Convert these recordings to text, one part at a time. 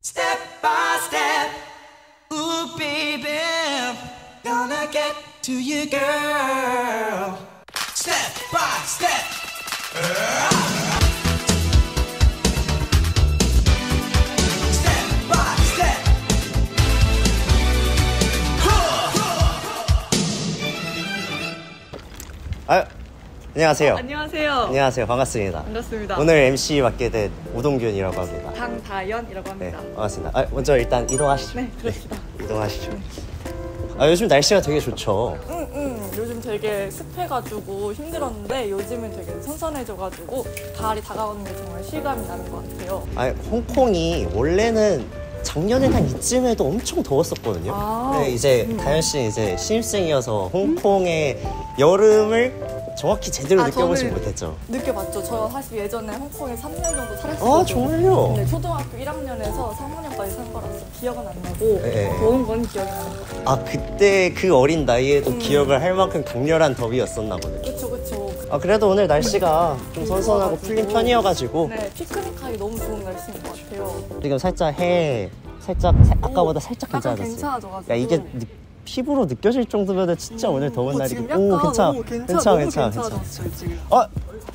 Step by step, ooh baby, gonna get to you, girl. Step by step. Step by step. 아유, 안녕하세요. 안녕하세요. 안녕하세요. 반갑습니다. 반갑습니다. 오늘 MC 맡게 된 우동균이라고 합니다. 강다연이라고 네, 합니다. 반갑습니다. 먼저 일단 이동하시죠. 네, 그렇습니다. 이동하시죠. 요즘 날씨가 되게 좋죠. 요즘 되게 습해가지고 힘들었는데 요즘은 되게 선선해져가지고 가을이 다가오는 게 정말 실감이 나는 것 같아요. 홍콩이 원래는 작년에 한 이쯤에도 엄청 더웠었거든요. 근데 이제 다현 씨는 이제 신입생이어서 홍콩의 여름을 정확히 제대로 느껴보지 못했죠. 느껴봤죠. 저 사실 예전에 홍콩에 3년 정도 살았었거든요. 정말요? 네, 초등학교 1학년에서 3학년까지 산 거라서 기억은 안 나고 네. 더운 건 기억이 나는 것 같아요. 그때 그 어린 나이에도 기억을 할 만큼 강렬한 더위였었나 보네요. 그쵸. 그래도 오늘 날씨가 좀 선선하고 풀린 편이어가지고 네, 피크닉하기 너무 좋은 날씨인 것 같아요. 지금 살짝 아까보다 살짝 약간 괜찮아졌어요. 괜찮아져가지고. 야, 이게 피부로 느껴질 정도면 진짜 오늘 더운 날이고. 지금 약간 괜찮아. 괜찮아졌어요, 지금.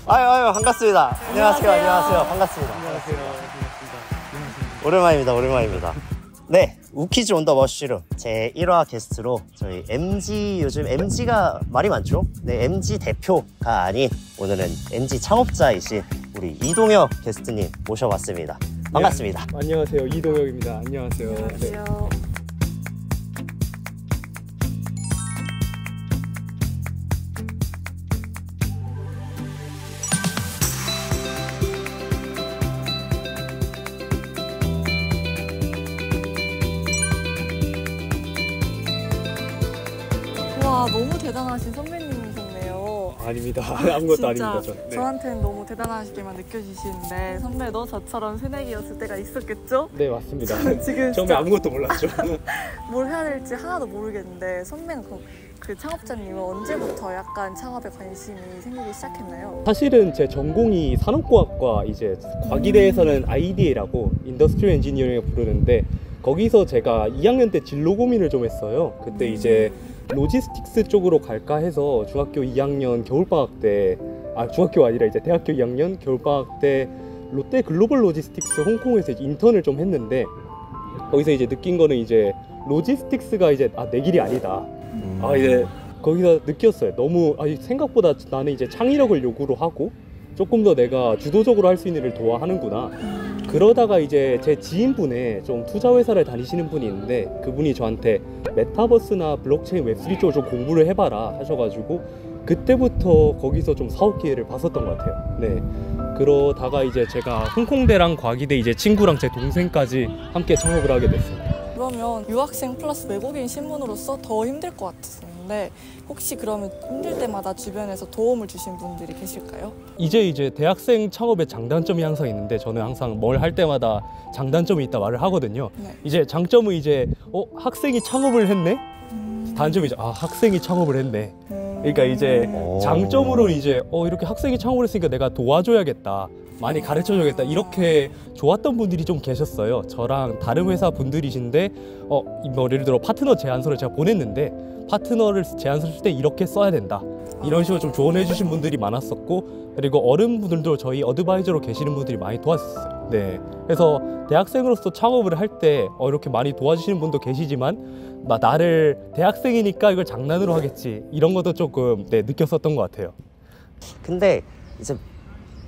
아유, 반갑습니다. 안녕하세요. 반갑습니다. 오랜만입니다. 네, 우키즈 온 더 머쉬룸 제 1화 게스트로 저희 요즘 MG가 말이 많죠? 네, MG 대표가 아닌 오늘은 MG 창업자이신 우리 이동혁 게스트님 모셔봤습니다. 반갑습니다. 네, 안녕하세요. 이동혁입니다. 안녕하세요. 안녕하세요. 네. 와, 너무 대단하신 선배님이셨네요. 아닙니다. 아무것도 진짜 아닙니다. 전. 네. 저한테는 너무 대단하시게만 느껴지시는데 선배도 저처럼 새내기였을 때가 있었겠죠? 네, 맞습니다. 지금 처음에 진짜 아무것도 몰랐죠. 뭘 해야 될지 하나도 모르겠는데 선배는 그 창업자님은 언제부터 약간 창업에 관심이 생기기 시작했나요? 사실은 제 전공이 산업공학과 이제 과기대에서는 IDA라고 인더스트리얼 엔지니어링을 부르는데 거기서 제가 2학년 때 진로 고민을 좀 했어요. 그때 이제 로지스틱스 쪽으로 갈까 해서 중학교 2학년 겨울방학 때 중학교가 아니라 이제 대학교 2학년 겨울방학 때 롯데 글로벌 로지스틱스 홍콩에서 이제 인턴을 좀 했는데 거기서 이제 느낀 거는 이제 로지스틱스가 이제 내 길이 아니다. 이제 거기서 느꼈어요. 너무 생각보다 나는 이제 창의력을 요구를 하고 조금 더 내가 주도적으로 할 수 있는 일을 도와하는구나. 그러다가 이제 제 지인분의 좀 투자회사를 다니시는 분이 있는데 그분이 저한테 메타버스나 블록체인 웹3 쪽을 좀 공부를 해봐라 하셔가지고 그때부터 거기서 좀 사업 기회를 봤었던 것 같아요. 네. 그러다가 이제 제가 홍콩대랑 과기대 이제 친구랑 제 동생까지 함께 창업을 하게 됐어요. 그러면 유학생 플러스 외국인 신분으로서 더 힘들 것 같았는데 혹시 그러면 힘들 때마다 주변에서 도움을 주신 분들이 계실까요? 이제 대학생 창업의 장단점이 항상 있는데 저는 항상 뭘 할 때마다 장단점이 있다 말을 하거든요. 네. 이제 장점은 이제 학생이 창업을 했네? 단점이 이제 학생이 창업을 했네. 그러니까 이제 장점으로는 이제 이렇게 학생이 창업을 했으니까 내가 도와줘야겠다. 많이 가르쳐줘야겠다. 이렇게 좋았던 분들이 좀 계셨어요. 저랑 다른 회사 분들이신데 예를 들어 파트너 제안서를 제가 보냈는데 파트너를 제안서 쓸 때 이렇게 써야 된다. 이런 식으로 좀 조언해 주신 분들이 많았었고 그리고 어른분들도 저희 어드바이저로 계시는 분들이 많이 도와주셨어요. 네. 그래서 대학생으로서 창업을 할 때 이렇게 많이 도와주시는 분도 계시지만 나를 대학생이니까 이걸 장난으로 하겠지. 이런 것도 조금 느꼈었던 것 같아요. 근데 이제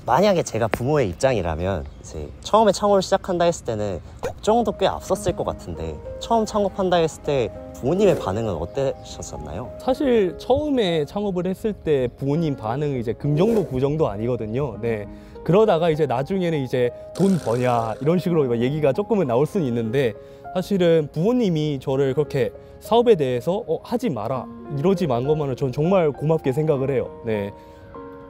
만약에 제가 부모의 입장이라면 이제 처음에 창업을 시작한다 했을 때는 걱정도 꽤 앞섰을 것 같은데 처음 창업한다 했을 때 부모님의 반응은 어떠셨었나요? 사실 처음에 창업을 했을 때 부모님 반응은 이제 긍정도 부정도 아니거든요. 네. 그러다가 이제 나중에는 이제 돈 버냐 이런 식으로 얘기가 조금은 나올 수는 있는데 사실은 부모님이 저를 그렇게 사업에 대해서 하지 마라 이러지 만 것만은 저는 정말 고맙게 생각을 해요. 네.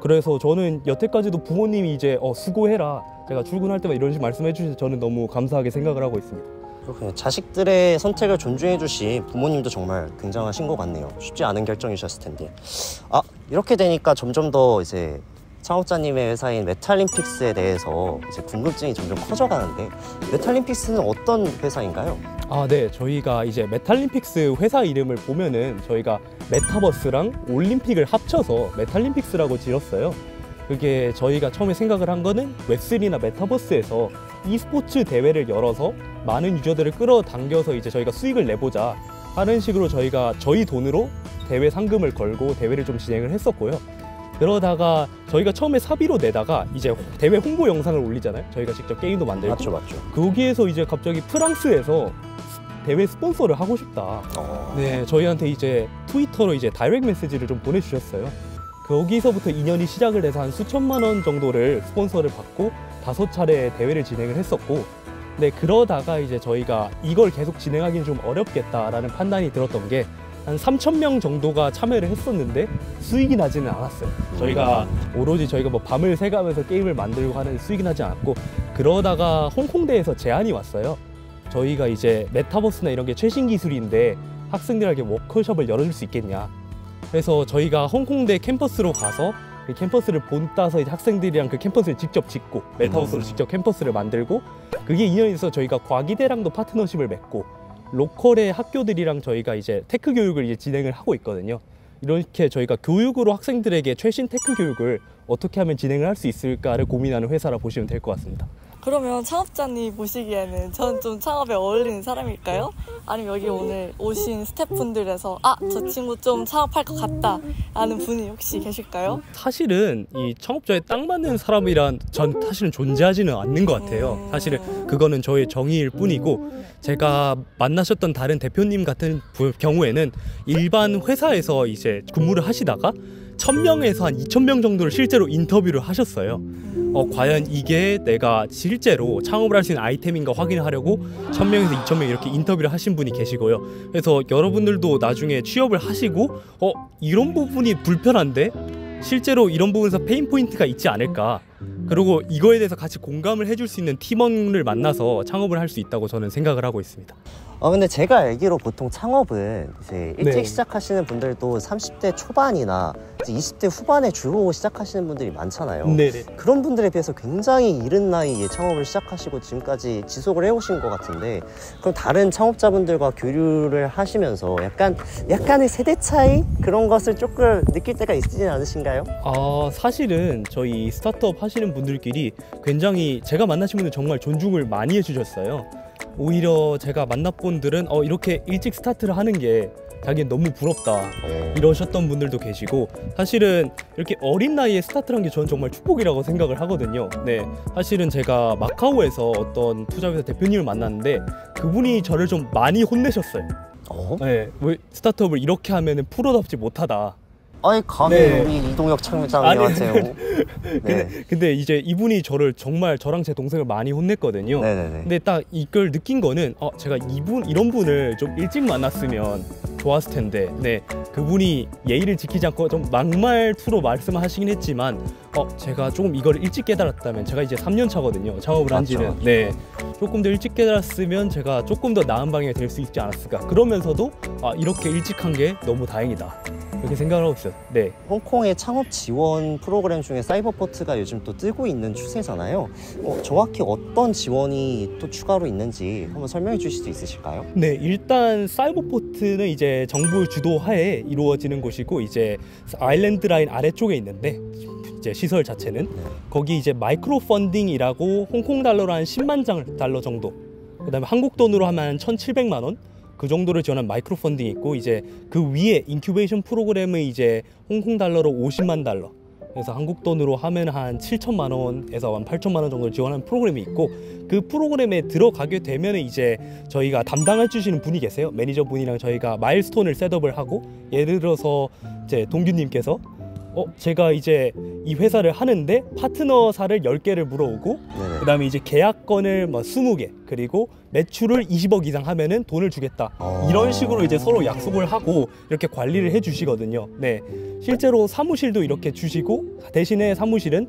그래서 저는 여태까지도 부모님이 이제 수고해라 제가 출근할 때만 이런 식으로 말씀해 주셔서 저는 너무 감사하게 생각을 하고 있습니다. 그렇군요. 자식들의 선택을 존중해 주신 부모님도 정말 굉장하신 것 같네요. 쉽지 않은 결정이셨을 텐데 이렇게 되니까 점점 더 이제 창업자님의 회사인 메탈림픽스에 대해서 이제 궁금증이 점점 커져가는데 메탈림픽스는 어떤 회사인가요? 네. 저희가 이제 메탈림픽스 회사 이름을 보면은 저희가 메타버스랑 올림픽을 합쳐서 메탈림픽스라고 지었어요. 그게 저희가 처음에 생각을 한 거는 웹3나 메타버스에서 e스포츠 대회를 열어서 많은 유저들을 끌어당겨서 이제 저희가 수익을 내보자 하는 식으로 저희가 저희 돈으로 대회 상금을 걸고 대회를 좀 진행을 했었고요. 그러다가 저희가 처음에 사비로 내다가 이제 대회 홍보 영상을 올리잖아요. 저희가 직접 게임도 만들고. 맞죠. 거기에서 이제 갑자기 프랑스에서 대회 스폰서를 하고 싶다. 네, 저희한테 이제 트위터로 이제 다이렉트 메시지를 좀 보내주셨어요. 거기서부터 인연이 시작을 해서 한 수천만 원 정도를 스폰서를 받고 5차례 대회를 진행을 했었고, 네, 그러다가 이제 저희가 이걸 계속 진행하기는 좀 어렵겠다라는 판단이 들었던 게 한 3,000명 정도가 참여를 했었는데 수익이 나지는 않았어요. 저희가 오로지 저희가 뭐 밤을 새가면서 게임을 만들고 하는 수익이 나지 않았고, 그러다가 홍콩대에서 제안이 왔어요. 저희가 이제 메타버스나 이런 게 최신 기술인데 학생들에게 워크숍을 열어줄 수 있겠냐. 그래서 저희가 홍콩대 캠퍼스로 가서 그 캠퍼스를 본따서 이제 학생들이랑 그 캠퍼스를 직접 짓고 메타버스로 직접 캠퍼스를 만들고, 그게 인연이 있어서 저희가 과기대랑도 파트너십을 맺고 로컬의 학교들이랑 저희가 이제 테크 교육을 이제 진행을 하고 있거든요. 이렇게 저희가 교육으로 학생들에게 최신 테크 교육을 어떻게 하면 진행을 할 수 있을까를 고민하는 회사라 보시면 될 것 같습니다. 그러면 창업자님 보시기에는 저는 좀 창업에 어울리는 사람일까요? 아니면 여기 오늘 오신 스태프분들에서 저 친구 좀 창업할 것 같다 라는 분이 혹시 계실까요? 사실은 이 창업자에 딱 맞는 사람이란 전 사실은 존재하지는 않는 것 같아요. 사실은 그거는 저의 정의일 뿐이고, 제가 만나셨던 다른 대표님 같은 경우에는 일반 회사에서 이제 근무를 하시다가 1,000명에서 한 2,000명 정도를 실제로 인터뷰를 하셨어요. 과연 이게 내가 실제로 창업을 할 수 있는 아이템인가 확인하려고 1,000명에서 2,000명 이렇게 인터뷰를 하신 분이 계시고요. 그래서 여러분들도 나중에 취업을 하시고 이런 부분이 불편한데 실제로 이런 부분에서 페인 포인트가 있지 않을까, 그리고 이거에 대해서 같이 공감을 해줄 수 있는 팀원을 만나서 창업을 할 수 있다고 저는 생각을 하고 있습니다. 근데 제가 알기로 보통 창업은 이제 일찍 네. 시작하시는 분들도 30대 초반이나 이제 20대 후반에 주로 시작하시는 분들이 많잖아요. 네네. 그런 분들에 비해서 굉장히 이른 나이에 창업을 시작하시고 지금까지 지속을 해오신 것 같은데, 그럼 다른 창업자분들과 교류를 하시면서 약간의 세대 차이 그런 것을 조금 느낄 때가 있으진 않으신가요? 사실은 저희 스타트업 하시는 분들끼리 굉장히 제가 만나신 분들 정말 존중을 많이 해주셨어요. 오히려 제가 만나본 분들은 이렇게 일찍 스타트를 하는 게 자기는 너무 부럽다 이러셨던 분들도 계시고, 사실은 이렇게 어린 나이에 스타트를 한 게 저는 정말 축복이라고 생각을 하거든요. 네, 사실은 제가 마카오에서 어떤 투자회사 대표님을 만났는데 그분이 저를 좀 많이 혼내셨어요. 네, 왜 스타트업을 이렇게 하면은 프로답지 못하다. 아니 감히 네. 우리 이동혁 창업자님한테요. 네. 근데 이제 이분이 저를 정말 저랑 제 동생을 많이 혼냈거든요. 네네네. 근데 딱 이걸 느낀 거는 제가 이런 분을 좀 일찍 만났으면 좋았을 텐데, 네, 그분이 예의를 지키지 않고 좀 막말투로 말씀하시긴 했지만 제가 조금 이걸 일찍 깨달았다면, 제가 이제 3년 차거든요, 창업을 한 지는. 맞죠. 네, 조금 더 일찍 깨달았으면 제가 조금 더 나은 방향이 될 수 있지 않았을까. 그러면서도 이렇게 일찍 한 게 너무 다행이다, 이렇게 생각을 하고 있어요. 네. 홍콩의 창업 지원 프로그램 중에 사이버포트가 요즘 또 뜨고 있는 추세잖아요. 정확히 어떤 지원이 또 추가로 있는지 한번 설명해 주실 수 있으실까요? 네, 일단 사이버포트는 이제 정부 주도하에 이루어지는 곳이고, 이제 아일랜드 라인 아래쪽에 있는데 이제 시설 자체는 거기 이제 마이크로 펀딩이라고 홍콩 달러로 한 10만 달러 정도, 그다음에 한국 돈으로 하면 1,700만 원 그 정도를 지원한 마이크로 펀딩이 있고, 이제 그 위에 인큐베이션 프로그램의 이제 홍콩 달러로 50만 달러, 그래서 한국 돈으로 하면 한 7천만 원에서 한 8천만 원 정도를 지원하는 프로그램이 있고, 그 프로그램에 들어가게 되면 이제 저희가 담당해 주시는 분이 계세요. 매니저 분이랑 저희가 마일스톤을 셋업을 하고, 예를 들어서 이제 동규님께서 제가 이제 이 회사를 하는데 파트너사를 10개를 물어오고, 네네. 그 다음에 이제 계약건을 20개, 그리고 매출을 20억 이상 하면은 돈을 주겠다, 이런 식으로 이제 서로 약속을 하고 이렇게 관리를 해 주시거든요. 네, 실제로 사무실도 이렇게 주시고, 대신에 사무실은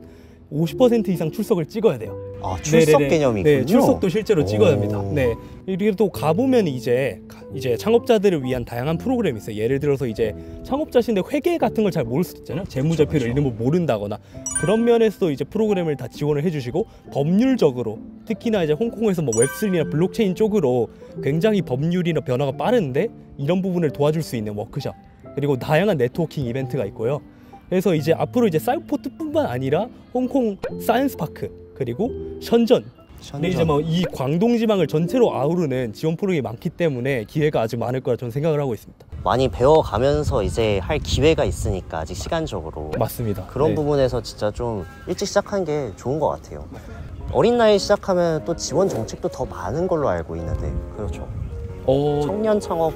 50% 이상 출석을 찍어야 돼요. 출석 네네네. 개념이군요. 네, 출석도 실제로 찍어야 합니다. 네, 그리고 또 가보면 이제 이제 창업자들을 위한 다양한 프로그램이 있어요. 예를 들어서 이제 창업자신데 회계 같은 걸 잘 모를 수도 있잖아요. 재무제표를 이름을 모른다거나 그런 면에서 이제 프로그램을 다 지원을 해주시고, 법률적으로 특히나 이제 홍콩에서 뭐 웹3나 블록체인 쪽으로 굉장히 법률이나 변화가 빠른데 이런 부분을 도와줄 수 있는 워크숍, 그리고 다양한 네트워킹 이벤트가 있고요. 그래서 이제 앞으로 이제 사이포트뿐만 아니라 홍콩 사이언스 파크, 그리고 션전, 근데 이제 뭐 이 광동 지방을 전체로 아우르는 지원 프로그램이 많기 때문에 기회가 아직 많을 거라 저는 생각을 하고 있습니다. 많이 배워가면서 이제 할 기회가 있으니까 아직 시간적으로. 맞습니다. 그런 네. 부분에서 진짜 좀 일찍 시작한 게 좋은 것 같아요. 어린 나이에 시작하면 또 지원 정책도 더 많은 걸로 알고 있는데. 그렇죠. 청년 창업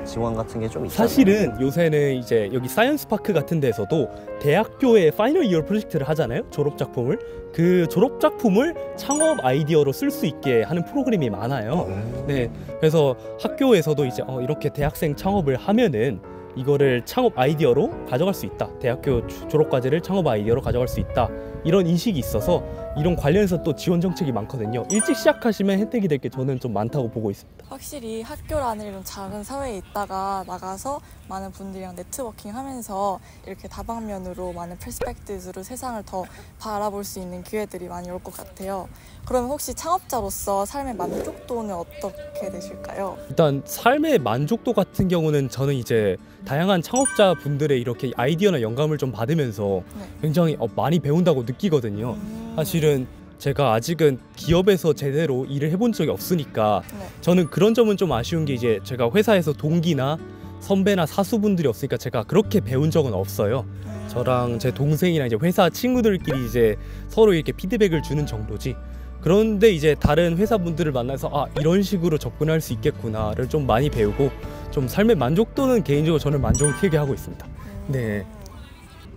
지원 같은 게 좀 있잖아요. 사실은 요새는 이제 여기 사이언스 파크 같은 데서도 대학교에 파이널 이어 프로젝트를 하잖아요. 졸업 작품을. 그 졸업 작품을 창업 아이디어로 쓸 수 있게 하는 프로그램이 많아요. 네, 그래서 학교에서도 이제 이렇게 대학생 창업을 하면은 이거를 창업 아이디어로 가져갈 수 있다. 대학교 졸업과제를 창업 아이디어로 가져갈 수 있다. 이런 인식이 있어서 이런 관련해서 또 지원 정책이 많거든요. 일찍 시작하시면 혜택이 될 게 저는 좀 많다고 보고 있습니다. 확실히 학교라는 이런 작은 사회에 있다가 나가서 많은 분들이랑 네트워킹 하면서 이렇게 다방면으로 많은 퍼스펙티브로 세상을 더 바라볼 수 있는 기회들이 많이 올 것 같아요. 그러면 혹시 창업자로서 삶의 만족도는 어떻게 되실까요? 일단 삶의 만족도 같은 경우는 저는 이제 다양한 창업자 분들의 이렇게 아이디어나 영감을 좀 받으면서 굉장히 많이 배운다고 느끼거든요. 사실은 제가 아직은 기업에서 제대로 일을 해본 적이 없으니까 저는 그런 점은 좀 아쉬운 게, 이제 제가 회사에서 동기나 선배나 사수분들이 없으니까 제가 그렇게 배운 적은 없어요. 저랑 제 동생이랑 이제 회사 친구들끼리 이제 서로 이렇게 피드백을 주는 정도지. 그런데 이제 다른 회사분들을 만나서 이런 식으로 접근할 수 있겠구나를 좀 많이 배우고, 좀 삶의 만족도는 개인적으로 저는 만족을 크게 하고 있습니다. 네.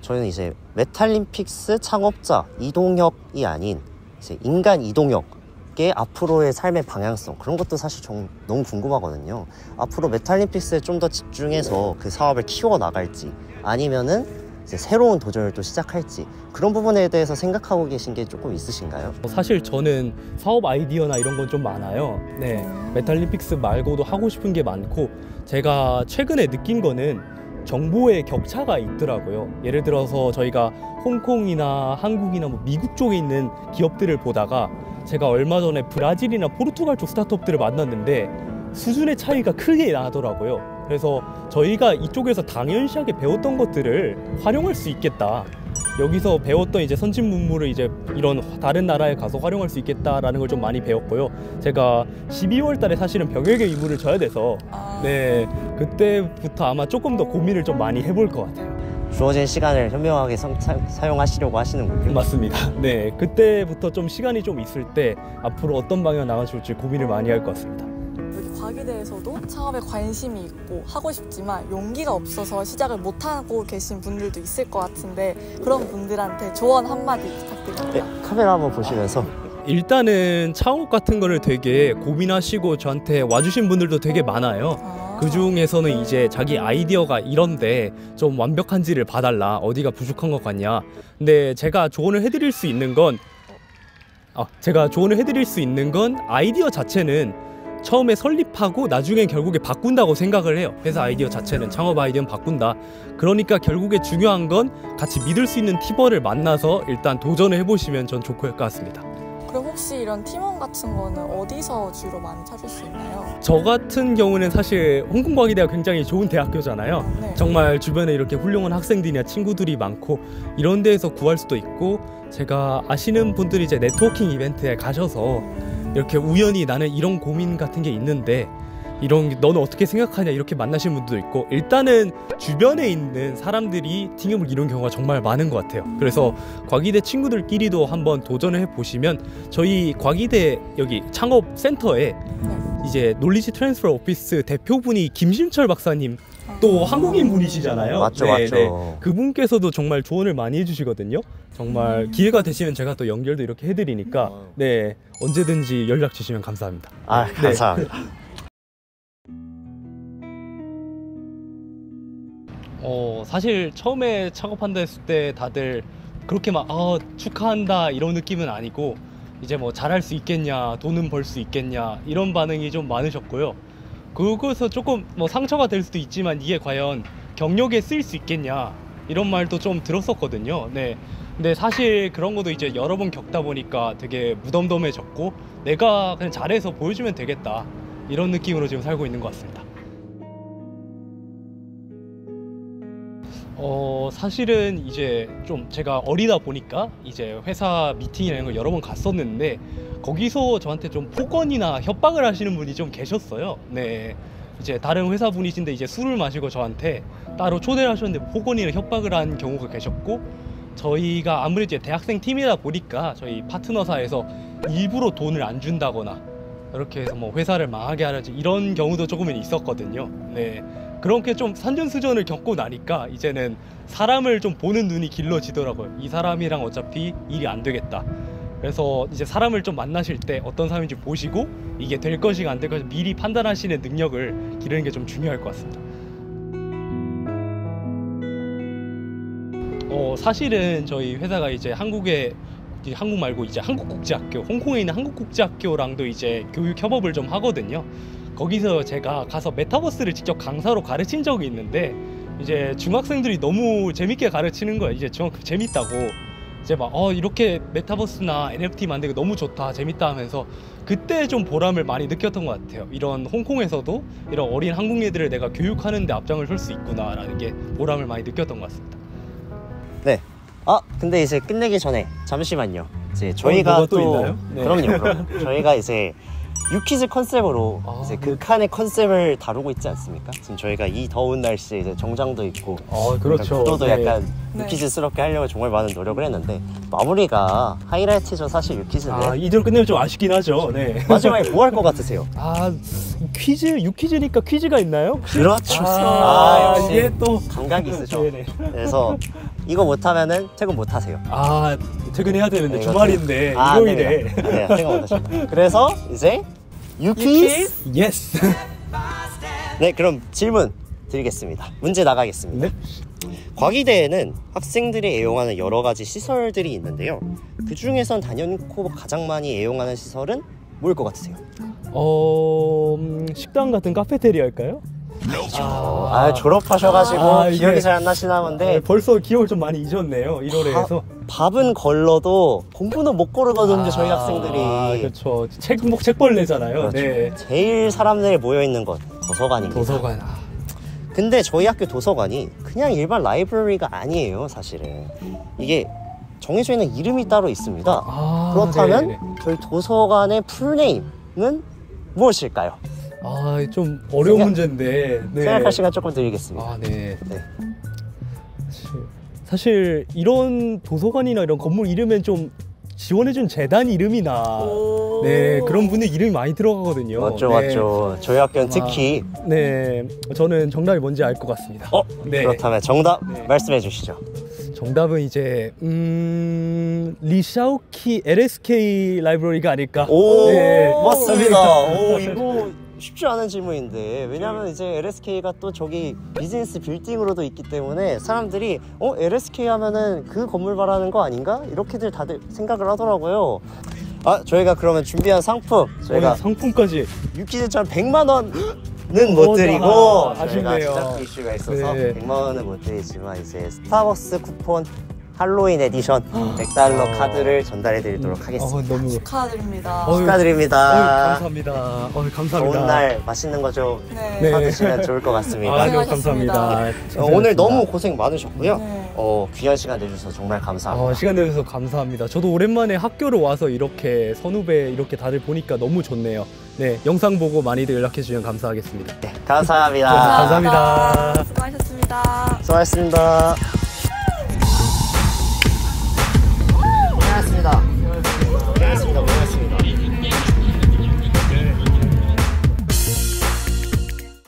저희는 이제 메탈림픽스 창업자 이동혁이 아닌 이제 인간 이동혁의 앞으로의 삶의 방향성, 그런 것도 사실 너무 궁금하거든요. 앞으로 메탈림픽스에 좀 더 집중해서 그 사업을 키워나갈지, 아니면은 이제 새로운 도전을 또 시작할지, 그런 부분에 대해서 생각하고 계신 게 조금 있으신가요? 사실 저는 사업 아이디어나 이런 건 좀 많아요. 네, 메탈림픽스 말고도 하고 싶은 게 많고, 제가 최근에 느낀 거는 정보의 격차가 있더라고요. 예를 들어서 저희가 홍콩이나 한국이나 뭐 미국 쪽에 있는 기업들을 보다가 제가 얼마 전에 브라질이나 포르투갈 쪽 스타트업들을 만났는데 수준의 차이가 크게 나더라고요. 그래서 저희가 이쪽에서 당연시하게 배웠던 것들을 활용할 수 있겠다, 여기서 배웠던 이제 선진 문물을 이제 이런 다른 나라에 가서 활용할 수 있겠다라는 걸 좀 많이 배웠고요. 제가 12월 달에 사실은 병역의 의무를 져야 돼서 네, 그때부터 아마 조금 더 고민을 좀 많이 해볼 것 같아요. 주어진 시간을 현명하게 사용하시려고 하시는군요. 맞습니다. 네, 그때부터 좀 시간이 좀 있을 때 앞으로 어떤 방향 나가줄지 고민을 많이 할 것 같습니다. 여기 과기대에서도 창업에 관심이 있고 하고 싶지만 용기가 없어서 시작을 못하고 계신 분들도 있을 것 같은데, 그런 분들한테 조언 한마디 부탁드립니다. 네, 카메라 한번 보시면서. 일단은 창업 같은 거를 되게 고민하시고 저한테 와주신 분들도 되게 많아요. 그 중에서는 이제 자기 아이디어가 이런데 좀 완벽한지를 봐달라, 어디가 부족한 것 같냐. 근데 제가 조언을 해드릴 수 있는 건 아이디어 자체는 처음에 설립하고 나중엔 결국에 바꾼다고 생각을 해요. 회사 아이디어 자체는, 창업 아이디어는 바꾼다. 그러니까 결국에 중요한 건 같이 믿을 수 있는 팀원을 만나서 일단 도전을 해보시면 전 좋을 것 같습니다. 그럼 혹시 이런 팀원 같은 거는 어디서 주로 많이 찾을 수 있나요? 저 같은 경우는 사실 홍콩과기대가 굉장히 좋은 대학교잖아요. 네. 정말 주변에 이렇게 훌륭한 학생들이나 친구들이 많고 이런 데에서 구할 수도 있고, 제가 아시는 분들이 이제 네트워킹 이벤트에 가셔서 이렇게 우연히 나는 이런 고민 같은 게 있는데 너는 어떻게 생각하냐 이렇게 만나신 분도 있고, 일단은 주변에 있는 사람들이 팀을 이룬 경우가 정말 많은 것 같아요. 그래서 과기대 친구들끼리도 한번 도전을 해보시면, 저희 과기대 여기 창업센터에 이제 놀리지 트랜스퍼 오피스 대표분이 김신철 박사님, 또 한국인 분이시잖아요. 맞죠, 네, 맞죠. 네. 그분께서도 정말 조언을 많이 해주시거든요. 정말 기회가 되시면 제가 또 연결도 이렇게 해드리니까 네, 언제든지 연락 주시면 감사합니다. 감사합니다. 사실 처음에 창업한다 했을 때 다들 그렇게 막 축하한다 이런 느낌은 아니고, 이제 뭐 잘할 수 있겠냐, 돈은 벌 수 있겠냐 이런 반응이 좀 많으셨고요. 그거에서 조금 뭐 상처가 될 수도 있지만 이게 과연 경력에 쓰일 수 있겠냐 이런 말도 좀 들었었거든요. 네. 근데 사실 그런 것도 이제 여러 번 겪다 보니까 되게 무덤덤해졌고 내가 그냥 잘해서 보여주면 되겠다 이런 느낌으로 지금 살고 있는 것 같습니다. 사실은 이제 좀 제가 어리다 보니까 이제 회사 미팅이나 이런 걸 여러 번 갔었는데 거기서 저한테 좀 폭언이나 협박을 하시는 분이 좀 계셨어요. 네. 이제 다른 회사 분이신데 이제 술을 마시고 저한테 따로 초대를 하셨는데 폭언이나 협박을 한 경우가 계셨고 저희가 아무래도 이제 대학생 팀이다 보니까 저희 파트너사에서 일부러 돈을 안 준다거나 이렇게 해서 뭐 회사를 망하게 하는지 이런 경우도 조금은 있었거든요. 네. 그렇게 좀 산전수전을 겪고 나니까 이제는 사람을 좀 보는 눈이 길러지더라고요. 이 사람이랑 어차피 일이 안 되겠다. 그래서 이제 사람을 좀 만나실 때 어떤 사람인지 보시고 이게 될 것인가 안 될 것인가 미리 판단하시는 능력을 기르는 게 좀 중요할 것 같습니다. 사실은 저희 회사가 이제 한국 말고 이제 한국국제학교, 홍콩에 있는 한국국제학교랑도 이제 교육 협업을 좀 하거든요. 거기서 제가 가서 메타버스를 직접 강사로 가르친 적이 있는데 이제 중학생들이 너무 재밌게 가르치는 거예요. 이제 재밌다고 이제 막 이렇게 메타버스나 NFT 만들기 너무 좋다 재밌다 하면서 그때 좀 보람을 많이 느꼈던 것 같아요. 이런 홍콩에서도 이런 어린 한국 애들을 내가 교육하는 데 앞장을 설 수 있구나 라는 게 보람을 많이 느꼈던 것 같습니다. 네. 근데 이제 끝내기 전에 잠시만요. 이제 저희가 뭐가 또 있나요? 네. 그럼요. 저희가 이제 유퀴즈 컨셉으로 이제 극한의 컨셉을 다루고 있지 않습니까? 지금 저희가 이 더운 날씨에 이제 정장도 입고 그렇죠. 구도도 네. 약간 네. 유퀴즈스럽게 하려고 정말 많은 노력을 했는데 마무리가 하이라이트죠 사실 유퀴즈인데 이대로 끝내면 좀 아쉽긴 하죠. 네. 마지막에 뭐 할 것 같으세요? 유퀴즈니까 퀴즈가 있나요? 그렇죠. 역시 이게 또 감각이 있으셔. 네네. 그래서 이거 못하면은 퇴근 못하세요. 퇴근해야 되는데 네, 주말인데 안 일요일에. 됩니다. 네, 퇴근 못하십니다. 그래서 이제 유퀴즈. 예스. 네, 그럼 질문 드리겠습니다. 문제 나가겠습니다. 네. 과기대에는 학생들이 애용하는 여러 가지 시설들이 있는데요. 그 중에선 단연코 가장 많이 애용하는 시설은 뭐일 것 같으세요? 식당 같은 카페테리아일까요? 졸업하셔가지고 이게- 기억이 잘 안 나시나 본데 벌써 기억을 좀 많이 잊었네요. 1월에서. 밥은 걸러도 공부는 못 고르거든요. 저희 학생들이 그렇죠. 책벌레잖아요. 네. 제일 사람들이 모여있는 곳 도서관입니다. 도서관. 근데 저희 학교 도서관이 그냥 일반 라이브러리가 아니에요. 사실은 이게 정해져 있는 이름이 따로 있습니다. 그렇다면 네네. 저희 도서관의 풀네임은 무엇일까요? 좀 어려운 문제인데. 네. 생각할 시간 조금 드리겠습니다. 네. 네. 사실 이런 도서관이나 이런 건물 이름엔 좀 지원해준 재단 이름이나 네 그런 분들 이름이 많이 들어가거든요. 맞죠. 저희 학교는 특히 네, 저는 정답이 뭔지 알 것 같습니다. 네. 그렇다면 정답 네. 말씀해 주시죠. 정답은 이제 리샤오키 LSK 라이브러리가 아닐까. 네, 맞습니다. 네. 이거 쉽지 않은 질문인데 왜냐면 이제 LSK가 또 저기 비즈니스 빌딩으로도 있기 때문에 사람들이 LSK 하면은 그 건물 말하는 거 아닌가? 이렇게들 다들 생각을 하더라고요. 저희가 그러면 준비한 상품 저희가 상품까지 유퀴즈처럼 100만 원은 못 드리고 저희가 아쉽네요. 제작 이슈가 있어서 네. 100만 원은 못 드리지만 이제 스타벅스 쿠폰 할로윈 에디션 $100 카드를 전달해 드리도록 하겠습니다. 너무 축하드립니다. 축하드립니다. 감사합니다. 감사합니다. 좋은 날 맛있는 거 좀 네. 사드시면 좋을 것 같습니다. 너무 감사합니다. 오늘 너무 고생 많으셨고요. 네. 귀한 시간 내주셔서 정말 감사합니다. 시간 내주셔서 감사합니다. 저도 오랜만에 학교를 와서 이렇게 선후배 이렇게 다들 보니까 너무 좋네요. 네, 영상 보고 많이들 연락해 주시면 감사하겠습니다. 네, 감사합니다. 감사합니다. 수고하셨습니다. 수고하셨습니다.